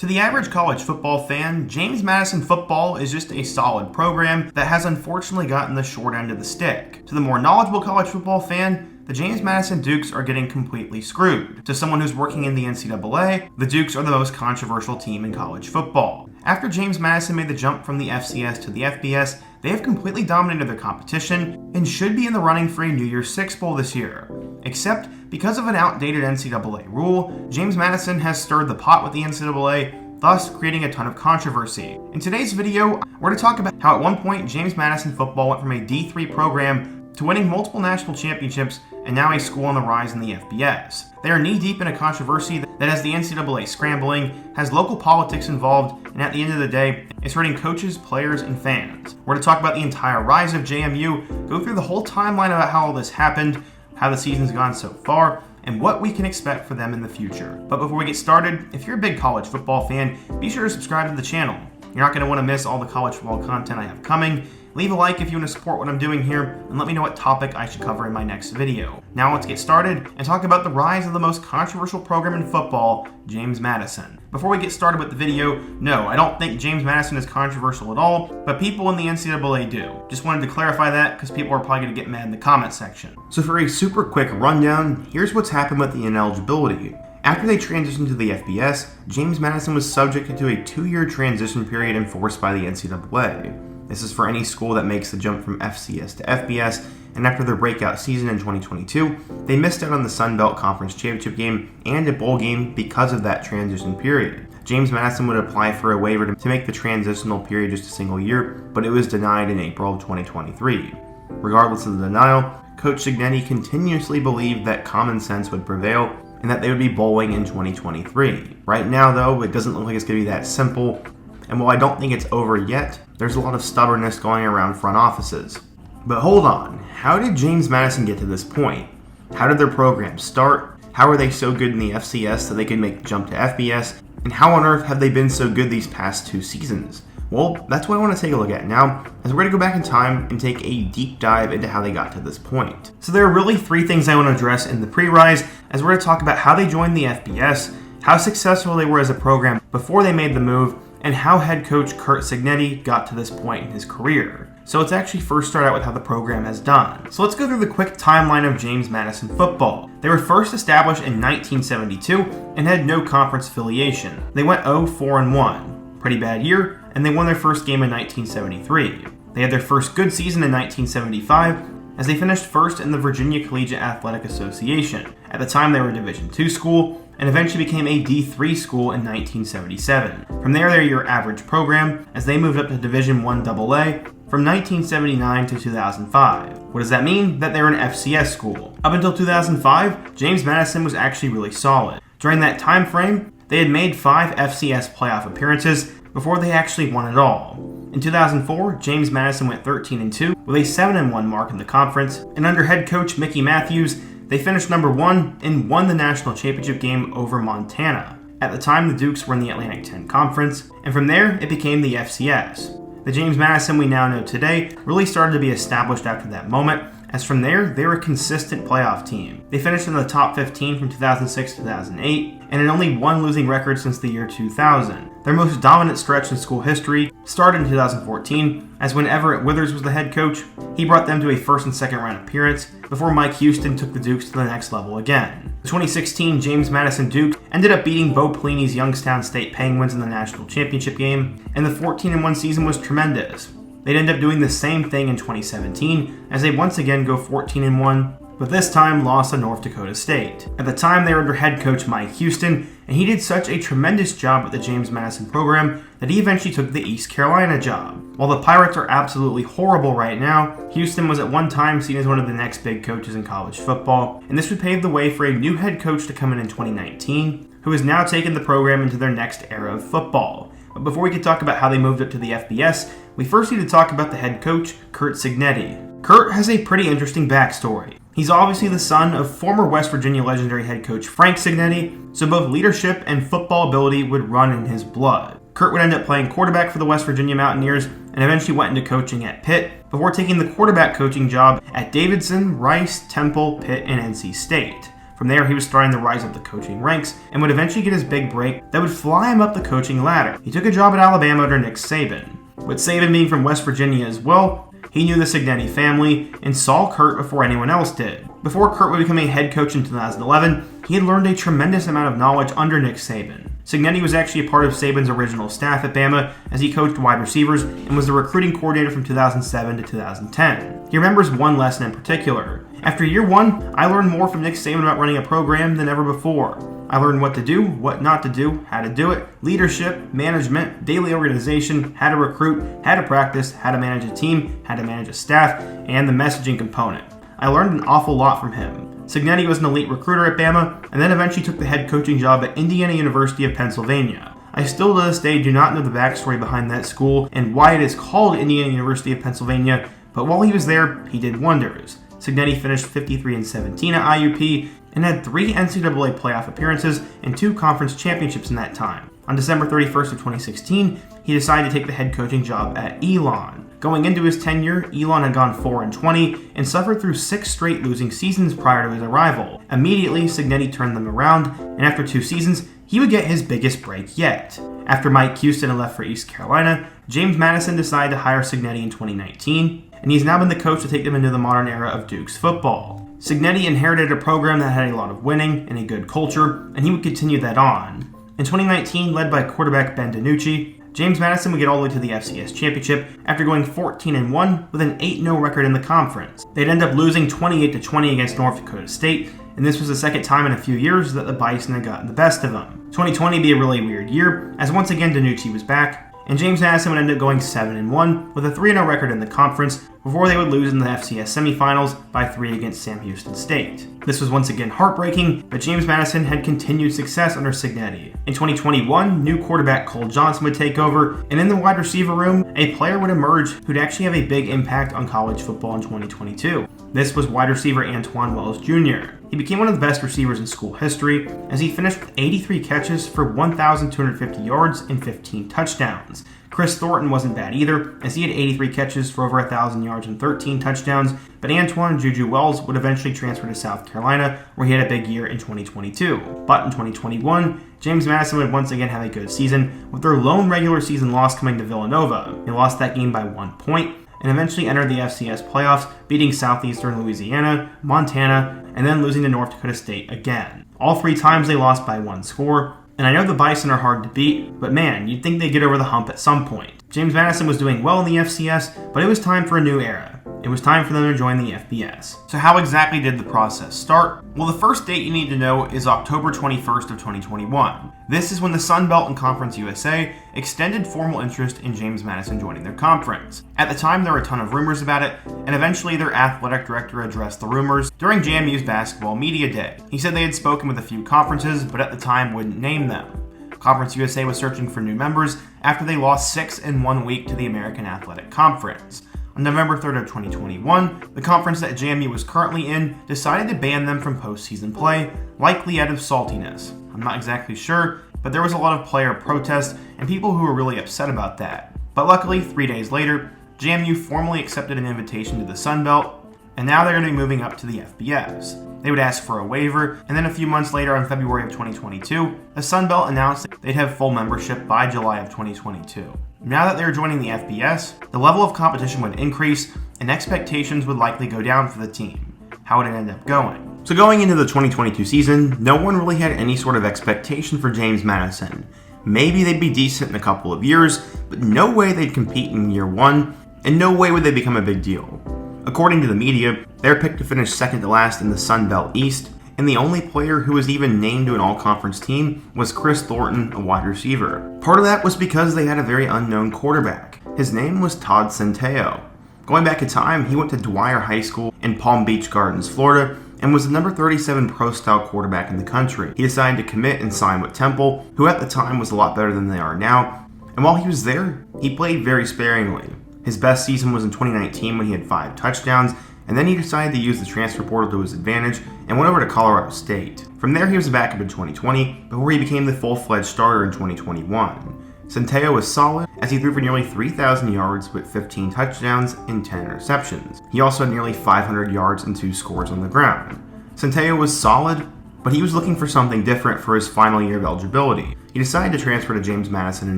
To the average college football fan, James Madison football is just a solid program that has unfortunately gotten the short end of the stick. To the more knowledgeable college football fan, the James Madison Dukes are getting completely screwed. To someone who's working in the NCAA, the Dukes are the most controversial team in college football. After James Madison made the jump from the FCS to the FBS, they have completely dominated their competition and should be in the running for a New Year's Six Bowl this year. Except, because of an outdated NCAA rule, James Madison has stirred the pot with the NCAA, thus creating a ton of controversy. In today's video, we're going to talk about how at one point James Madison football went from a D3 program to winning multiple national championships and now a school on the rise in the FBS. They are knee-deep in a controversy that has the NCAA scrambling, has local politics involved, and at the end of the day, is hurting coaches, players, and fans. We're going to talk about the entire rise of JMU, go through the whole timeline about how all this happened, how the season's gone so far, and what we can expect for them in the future. But before we get started, if you're a big college football fan, be sure to subscribe to the channel. You're not going to want to miss all the college football content I have coming. Leave a like if you want to support what I'm doing here, and let me know what topic I should cover in my next video. Now let's get started and talk about the rise of the most controversial program in football, James Madison. Before we get started with the video, no, I don't think James Madison is controversial at all, but people in the NCAA do. Just wanted to clarify that because people are probably going to get mad in the comment section. So for a super quick rundown, here's what's happened with the ineligibility. After they transitioned to the FBS, James Madison was subject to a 2-year transition period enforced by the NCAA. This is for any school that makes the jump from FCS to FBS, and after their breakout season in 2022, they missed out on the Sun Belt Conference Championship game and a bowl game because of that transition period. James Madison would apply for a waiver to make the transitional period just a single year, but it was denied in April of 2023. Regardless of the denial, Coach Cignetti continuously believed that common sense would prevail and that they would be bowling in 2023. Right now, though, it doesn't look like it's going to be that simple. And while I don't think it's over yet, there's a lot of stubbornness going around front offices. But hold on, how did James Madison get to this point? How did their program start? How are they so good in the FCS that they can make the jump to FBS? And how on earth have they been so good these past 2 seasons? Well, that's what I want to take a look at now, as we're going to go back in time and take a deep dive into how they got to this point. So there are really 3 things I want to address in the pre-rise, as we're going to talk about how they joined the FBS, how successful they were as a program before they made the move, and how head coach Kurt Cignetti got to this point in his career. So let's actually first start out with how the program has done. So let's go through the quick timeline of James Madison football. They were first established in 1972 and had no conference affiliation. They went 0-4-1. Pretty bad year, and they won their first game in 1973. They had their first good season in 1975 as they finished first in the Virginia Collegiate Athletic Association. At the time, they were a Division II school, and eventually became a D3 school in 1977. From there, they're your average program, as they moved up to Division I AA from 1979 to 2005. What does that mean? That they're an FCS school. Up until 2005, James Madison was actually really solid. During that time frame, they had made 5 FCS playoff appearances before they actually won it all. In 2004, James Madison went 13-2 with a 7-1 mark in the conference, and under head coach Mickey Matthews, they finished number 1 and won the national championship game over Montana. At the time, the Dukes were in the Atlantic 10 Conference, and from there, it became the FCS. The James Madison we now know today really started to be established after that moment, as from there, they were a consistent playoff team. They finished in the top 15 from 2006 to 2008, and had only 1 losing record since the year 2000. Their most dominant stretch in school history started in 2014, as when Everett Withers was the head coach, he brought them to a first and second round appearance before Mike Houston took the Dukes to the next level again. The 2016 James Madison Duke ended up beating Bo Pelini's Youngstown State Penguins in the national championship game, and the 14-1 season was tremendous. They'd end up doing the same thing in 2017, as they once again go 14-1, but this time lost to North Dakota State. At the time, they were under head coach Mike Houston, and he did such a tremendous job with the James Madison program that he eventually took the East Carolina job. While the Pirates are absolutely horrible right now, Houston was at one time seen as one of the next big coaches in college football, and this would pave the way for a new head coach to come in 2019, who has now taken the program into their next era of football. But before we can talk about how they moved up to the FBS, we first need to talk about the head coach, Kurt Cignetti. Kurt has a pretty interesting backstory. He's obviously the son of former West Virginia legendary head coach Frank Cignetti, so both leadership and football ability would run in his blood. Kurt would end up playing quarterback for the West Virginia Mountaineers and eventually went into coaching at Pitt before taking the quarterback coaching job at Davidson, Rice, Temple, Pitt, and NC State. From there, he was starting to rise up the coaching ranks and would eventually get his big break that would fly him up the coaching ladder. He took a job at Alabama under Nick Saban. With Saban being from West Virginia as well, he knew the Cignetti family and saw Kurt before anyone else did. Before Kurt would become a head coach in 2011, he had learned a tremendous amount of knowledge under Nick Saban. Cignetti was actually a part of Saban's original staff at Bama as he coached wide receivers and was the recruiting coordinator from 2007 to 2010. He remembers one lesson in particular. After year one, I learned more from Nick Saban about running a program than ever before. I learned what to do, what not to do, how to do it, leadership, management, daily organization, how to recruit, how to practice, how to manage a team, how to manage a staff, and the messaging component. I learned an awful lot from him. Cignetti was an elite recruiter at Bama, and then eventually took the head coaching job at Indiana University of Pennsylvania. I still to this day do not know the backstory behind that school and why it is called Indiana University of Pennsylvania, but while he was there, he did wonders. Cignetti finished 53-17 at IUP and had 3 NCAA playoff appearances and 2 conference championships in that time. On December 31st of 2016, he decided to take the head coaching job at Elon. Going into his tenure, Elon had gone 4-20 and suffered through 6 straight losing seasons prior to his arrival. Immediately, Cignetti turned them around, and after 2 seasons, he would get his biggest break yet. After Mike Houston had left for East Carolina, James Madison decided to hire Cignetti in 2019, and he's now been the coach to take them into the modern era of Duke's football. Cignetti inherited a program that had a lot of winning and a good culture, and he would continue that on. In 2019, led by quarterback Ben DiNucci, James Madison would get all the way to the FCS championship after going 14-1 with an 8-0 record in the conference. They'd end up losing 28-20 against North Dakota State, and this was the second time in a few years that the Bison had gotten the best of them. 2020 would be a really weird year, as once again DiNucci was back, and James Madison would end up going 7-1 with a 3-0 record in the conference before they would lose in the FCS semifinals by 3 against Sam Houston State. This was once again heartbreaking, but James Madison had continued success under Cignetti. In 2021, new quarterback Cole Johnson would take over, and in the wide receiver room, a player would emerge who'd actually have a big impact on college football in 2022. This was wide receiver Antoine Wells Jr. He became one of the best receivers in school history as he finished with 83 catches for 1,250 yards and 15 touchdowns. Chris Thornton wasn't bad either, as he had 83 catches for over 1,000 yards and 13 touchdowns, but Antoine Juju Wells would eventually transfer to South Carolina, where he had a big year in 2022. But in 2021, James Madison would once again have a good season, with their lone regular season loss coming to Villanova. They lost that game by 1 point, and eventually entered the FCS playoffs, beating Southeastern Louisiana, Montana, and then losing to North Dakota State again. All 3 times they lost by 1 score, and I know the Bison are hard to beat, but man, you'd think they'd get over the hump at some point. James Madison was doing well in the FCS, but it was time for a new era. It was time for them to join the FBS. So how exactly did the process start? Well, the first date you need to know is October 21st of 2021. This is when the Sun Belt and Conference USA extended formal interest in James Madison joining their conference. At the time, there were a ton of rumors about it, and eventually their athletic director addressed the rumors during JMU's basketball media day. He said they had spoken with a few conferences, but at the time wouldn't name them. Conference USA was searching for new members after they lost 6 in 1 week to the American Athletic Conference. On November 3rd of 2021, the conference that JMU was currently in decided to ban them from postseason play, likely out of saltiness. I'm not exactly sure, but there was a lot of player protests and people who were really upset about that. But luckily, 3 days later, JMU formally accepted an invitation to the Sun Belt, and now they're going to be moving up to the FBS. They would ask for a waiver, and then a few months later, on February of 2022, the Sun Belt announced they'd have full membership by July of 2022. Now that they were joining the FBS, the level of competition would increase, and expectations would likely go down for the team. How would it end up going? So going into the 2022 season, no one really had any sort of expectation for James Madison. Maybe they'd be decent in a couple of years, but no way they'd compete in year 1, and no way would they become a big deal. According to the media, they were picked to finish second to last in the Sun Belt East, and the only player who was even named to an all-conference team was Chris Thornton, a wide receiver. Part of that was because they had a very unknown quarterback. His name was Todd Centeio. Going back in time, he went to Dwyer High School in Palm Beach Gardens, Florida, and was the number 37 pro-style quarterback in the country. He decided to commit and sign with Temple, who at the time was a lot better than they are now, and while he was there, he played very sparingly. His best season was in 2019 when he had 5 touchdowns, and then he decided to use the transfer portal to his advantage and went over to Colorado State. From there, he was a backup in 2020, before he became the full-fledged starter in 2021. Centeio was solid, as he threw for nearly 3,000 yards with 15 touchdowns and 10 interceptions. He also had nearly 500 yards and 2 scores on the ground. Centeio was solid, but he was looking for something different for his final year of eligibility. He decided to transfer to James Madison and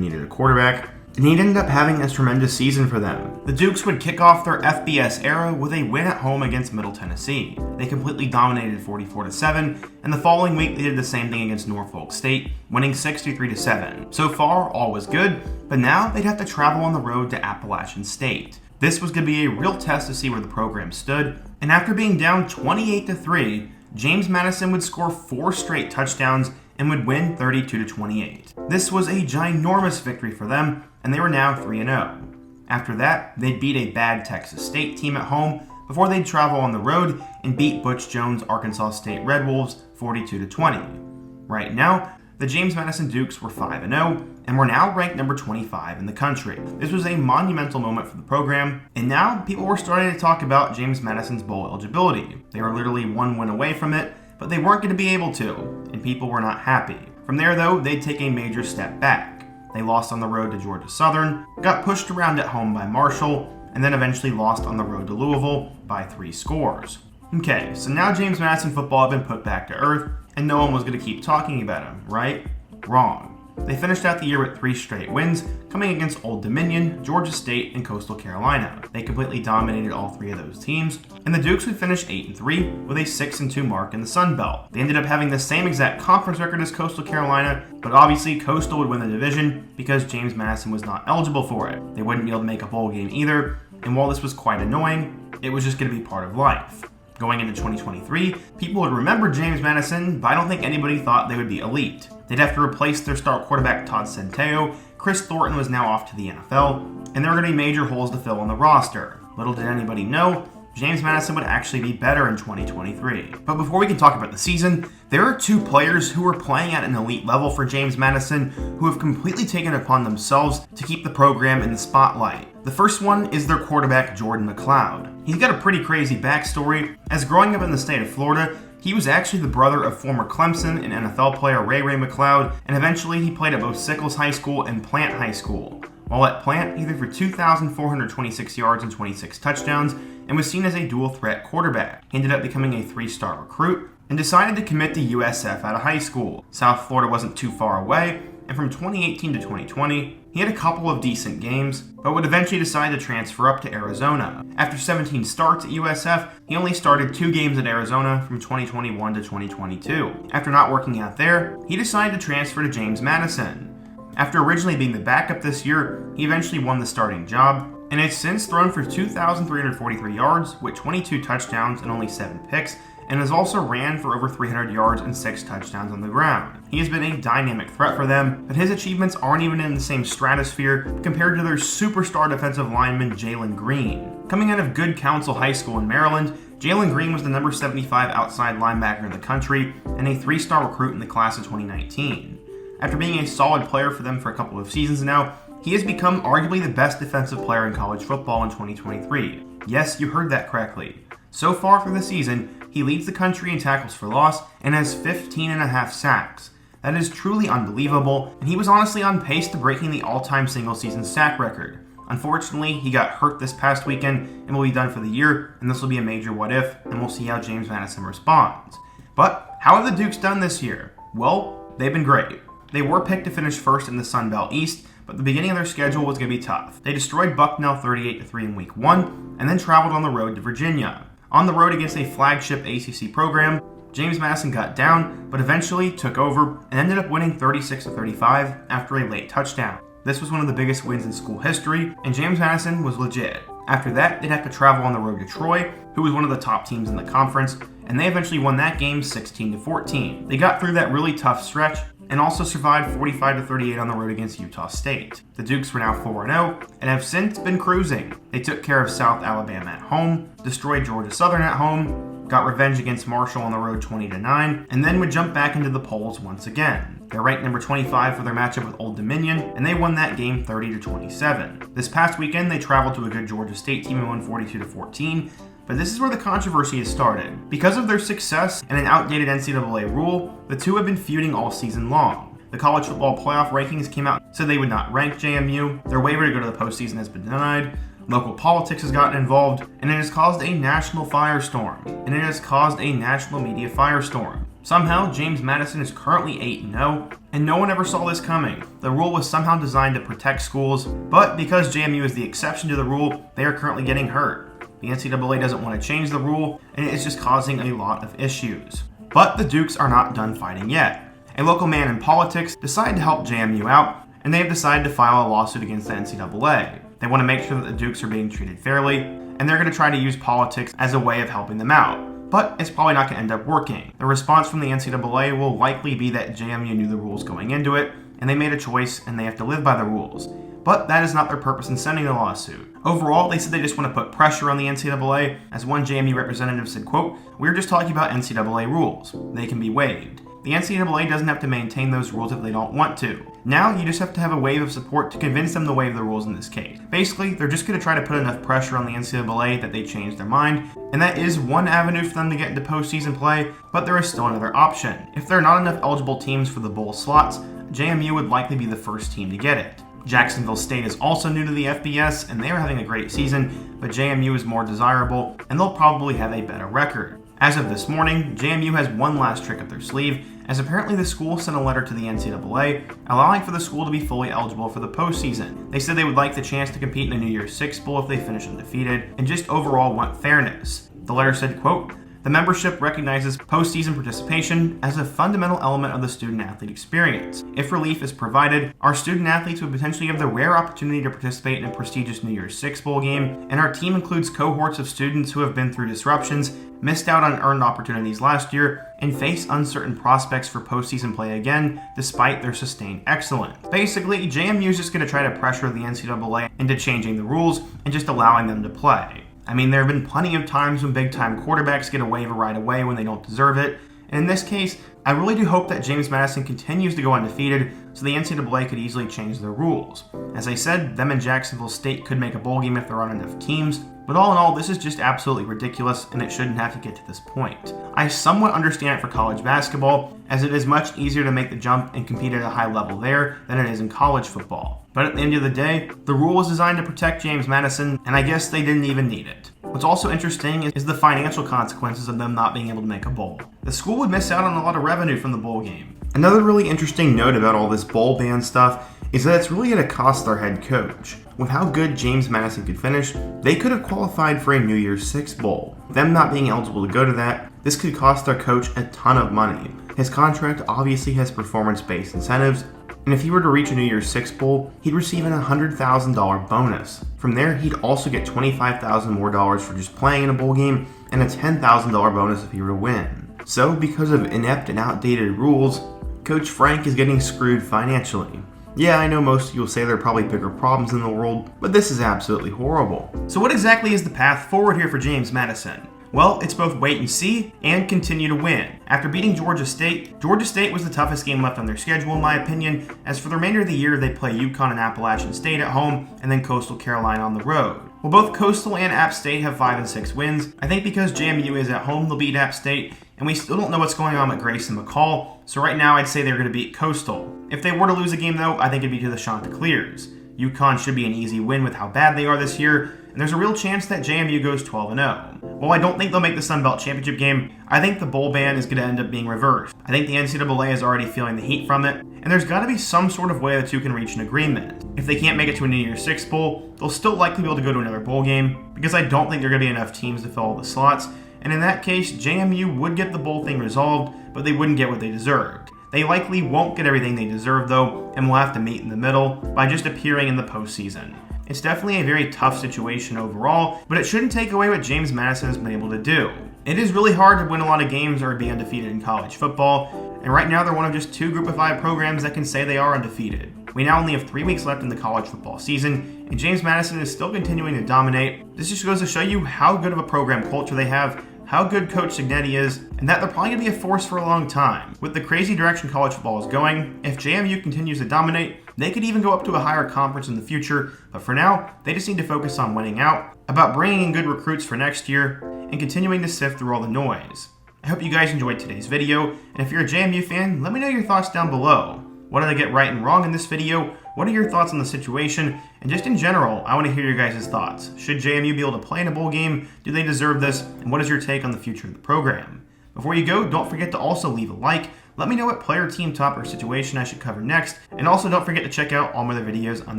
needed a quarterback, and he ended up having a tremendous season for them. The Dukes would kick off their FBS era with a win at home against Middle Tennessee. They completely dominated 44-7, and the following week they did the same thing against Norfolk State, winning 63-7. So far, all was good, but now they'd have to travel on the road to Appalachian State. This was going to be a real test to see where the program stood, and after being down 28-3, James Madison would score 4 straight touchdowns and would win 32-28. This was a ginormous victory for them, and they were now 3-0. After that, they'd beat a bad Texas State team at home before they'd travel on the road and beat Butch Jones' Arkansas State Red Wolves 42-20. Right now, the James Madison Dukes were 5-0 and were now ranked number 25 in the country. This was a monumental moment for the program, and now people were starting to talk about James Madison's bowl eligibility. They were literally 1 win away from it, but they weren't going to be able to, and people were not happy. From there, though, they'd take a major step back. They lost on the road to Georgia Southern, got pushed around at home by Marshall, and then eventually lost on the road to Louisville by 3 scores. Okay, so now James Madison football had been put back to earth, and no one was going to keep talking about him, right? Wrong. They finished out the year with 3 straight wins, coming against Old Dominion, Georgia State, and Coastal Carolina. They completely dominated all 3 of those teams, and the Dukes would finish 8-3 with a 6-2 mark in the Sun Belt. They ended up having the same exact conference record as Coastal Carolina, but obviously Coastal would win the division because James Madison was not eligible for it. They wouldn't be able to make a bowl game either, and while this was quite annoying, it was just going to be part of life. Going into 2023, people would remember James Madison, but I don't think anybody thought they would be elite. They'd have to replace their star quarterback Todd Centeio. Chris Thornton was now off to the NFL, and there were going to be major holes to fill on the roster. Little did anybody know, James Madison would actually be better in 2023. But before we can talk about the season, there are 2 players who are playing at an elite level for James Madison who have completely taken it upon themselves to keep the program in the spotlight. The first one is their quarterback, Jordan McLeod. He's got a pretty crazy backstory, as growing up in the state of Florida, he was actually the brother of former Clemson and NFL player Ray McLeod, and eventually he played at both Sickles High School and Plant High School. While at Plant, he threw for 2,426 yards and 26 touchdowns, and was seen as a dual-threat quarterback. He ended up becoming a 3-star recruit, and decided to commit to USF out of high school. South Florida wasn't too far away, and from 2018 to 2020, he had a couple of decent games, but would eventually decide to transfer up to Arizona. After 17 starts at USF, he only started 2 games at Arizona from 2021 to 2022. After not working out there, he decided to transfer to James Madison. After originally being the backup this year, he eventually won the starting job, and has since thrown for 2,343 yards with 22 touchdowns and only 7 picks, and has also ran for over 300 yards and 6 touchdowns on the ground. He has been a dynamic threat for them, but his achievements aren't even in the same stratosphere compared to their superstar defensive lineman Jalen Green. Coming out of Good Counsel High School in Maryland, Jalen Green was the number 75 outside linebacker in the country and a 3-star recruit in the class of 2019. After being a solid player for them for a couple of seasons now, he has become arguably the best defensive player in college football in 2023. Yes, you heard that correctly. So far for the season, he leads the country in tackles for loss and has 15.5 sacks. That is truly unbelievable, and he was honestly on pace to breaking the all-time single-season sack record. Unfortunately, he got hurt this past weekend and will be done for the year, and this will be a major what-if, and we'll see how James Madison responds. But how have the Dukes done this year? Well, they've been great. They were picked to finish first in the Sun Belt East, but the beginning of their schedule was going to be tough. They destroyed Bucknell 38-3 in Week 1, and then traveled on the road to Virginia. On the road against a flagship ACC program, James Madison got down, but eventually took over and ended up winning 36-35 after a late touchdown. This was one of the biggest wins in school history, and James Madison was legit. After that, they'd have to travel on the road to Troy, who was one of the top teams in the conference, and they eventually won that game 16-14. They got through that really tough stretch, and also survived 45-38 on the road against Utah State. The Dukes were now 4-0 and have since been cruising. They took care of South Alabama at home, destroyed Georgia Southern at home, got revenge against Marshall on the road 20-9, and then would jump back into the polls once again. They're ranked number 25 for their matchup with Old Dominion, and they won that game 30-27. This past weekend, they traveled to a good Georgia State team and won 42-14, but this is where the controversy has started. Because of their success and an outdated NCAA rule, the two have been feuding all season long. The college football playoff rankings came out, so they would not rank JMU. Their waiver to go to the postseason has been denied. Local politics has gotten involved, and it has caused a national firestorm. And it has caused a national media firestorm. Somehow, James Madison is currently 8-0, and no one ever saw this coming. The rule was somehow designed to protect schools, but because JMU is the exception to the rule, they are currently getting hurt. The NCAA doesn't want to change the rule, and it is just causing a lot of issues. But the Dukes are not done fighting yet. A local man in politics decided to help JMU out, and they have decided to file a lawsuit against the NCAA. They want to make sure that the Dukes are being treated fairly, and they're going to try to use politics as a way of helping them out. But it's probably not going to end up working. The response from the NCAA will likely be that JMU knew the rules going into it, and they made a choice, and they have to live by the rules. But that is not their purpose in sending the lawsuit. Overall, they said they just want to put pressure on the NCAA. As one JMU representative said, quote, "We're just talking about NCAA rules. They can be waived. The NCAA doesn't have to maintain those rules if they don't want to. Now, you just have to have a wave of support to convince them to waive the rules in this case." Basically, they're just going to try to put enough pressure on the NCAA that they change their mind, and that is one avenue for them to get into postseason play, but there is still another option. If there are not enough eligible teams for the bowl slots, JMU would likely be the first team to get it. Jacksonville State is also new to the FBS, and they are having a great season, but JMU is more desirable, and they'll probably have a better record. As of this morning, JMU has one last trick up their sleeve, as apparently the school sent a letter to the NCAA allowing for the school to be fully eligible for the postseason. They said they would like the chance to compete in a New Year's Six Bowl if they finish undefeated, and just overall want fairness. The letter said, quote, "The membership recognizes postseason participation as a fundamental element of the student-athlete experience. If relief is provided, our student-athletes would potentially have the rare opportunity to participate in a prestigious New Year's Six Bowl game, and our team includes cohorts of students who have been through disruptions, missed out on earned opportunities last year, and face uncertain prospects for postseason play again, despite their sustained excellence." Basically, JMU is just going to try to pressure the NCAA into changing the rules and just allowing them to play. I mean, there have been plenty of times when big-time quarterbacks get a waiver right away when they don't deserve it, and in this case, I really do hope that James Madison continues to go undefeated so the NCAA could easily change their rules. As I said, them and Jacksonville State could make a bowl game if there aren't enough teams, but all in all, this is just absolutely ridiculous, and it shouldn't have to get to this point. I somewhat understand it for college basketball, as it is much easier to make the jump and compete at a high level there than it is in college football. But at the end of the day, the rule was designed to protect James Madison, and I guess they didn't even need it. What's also interesting is the financial consequences of them not being able to make a bowl. The school would miss out on a lot of revenue from the bowl game. Another really interesting note about all this bowl ban stuff is that it's really going to cost their head coach. With how good James Madison could finish, they could have qualified for a New Year's Six Bowl. Them not being eligible to go to that, this could cost their coach a ton of money. His contract obviously has performance-based incentives, and if he were to reach a New Year's Six Bowl, he'd receive an $100,000 bonus. From there, he'd also get $25,000 more dollars for just playing in a bowl game, and a $10,000 bonus if he were to win. So, because of inept and outdated rules, Coach Frank is getting screwed financially. Yeah, I know most of you will say there are probably bigger problems in the world, but this is absolutely horrible. So what exactly is the path forward here for James Madison? Well, it's both wait and see and continue to win. After beating Georgia State was the toughest game left on their schedule in my opinion, as for the remainder of the year they play UConn and Appalachian State at home and then Coastal Carolina on the road. Well, both Coastal and App State have 5 and 6 wins. I think because JMU is at home, they'll beat App State, and we still don't know what's going on with Grace and McCall, so right now I'd say they're going to beat Coastal. If they were to lose a game though, I think it'd be to the Chanticleers. UConn should be an easy win with how bad they are this year, and there's a real chance that JMU goes 12-0. While I don't think they'll make the Sun Belt Championship game, I think the bowl ban is going to end up being reversed. I think the NCAA is already feeling the heat from it, and there's got to be some sort of way the two can reach an agreement. If they can't make it to a New Year's Six Bowl, they'll still likely be able to go to another bowl game, because I don't think there are going to be enough teams to fill all the slots, and in that case, JMU would get the bowl thing resolved, but they wouldn't get what they deserved. They likely won't get everything they deserve though, and will have to meet in the middle by just appearing in the postseason. It's definitely a very tough situation overall, but it shouldn't take away what James Madison has been able to do. It is really hard to win a lot of games or be undefeated in college football, and right now they're one of just 2 Group of 5 programs that can say they are undefeated. We now only have 3 weeks left in the college football season, and James Madison is still continuing to dominate. This just goes to show you how good of a program culture they have, how good Coach Cignetti is, and that they're probably going to be a force for a long time. With the crazy direction college football is going, if JMU continues to dominate, they could even go up to a higher conference in the future, but for now, they just need to focus on winning out, about bringing in good recruits for next year, and continuing to sift through all the noise. I hope you guys enjoyed today's video, and if you're a JMU fan, let me know your thoughts down below. What did I get right and wrong in this video? What are your thoughts on the situation? And just in general, I want to hear your guys' thoughts. Should JMU be able to play in a bowl game? Do they deserve this? And what is your take on the future of the program? Before you go, don't forget to also leave a like. Let me know what player, team, top, or situation I should cover next, and also don't forget to check out all my other videos on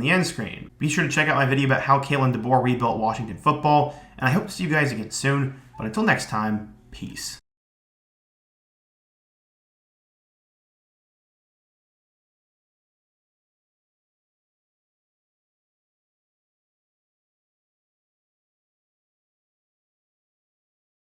the end screen. Be sure to check out my video about how Kalen DeBoer rebuilt Washington football, and I hope to see you guys again soon, but until next time, peace.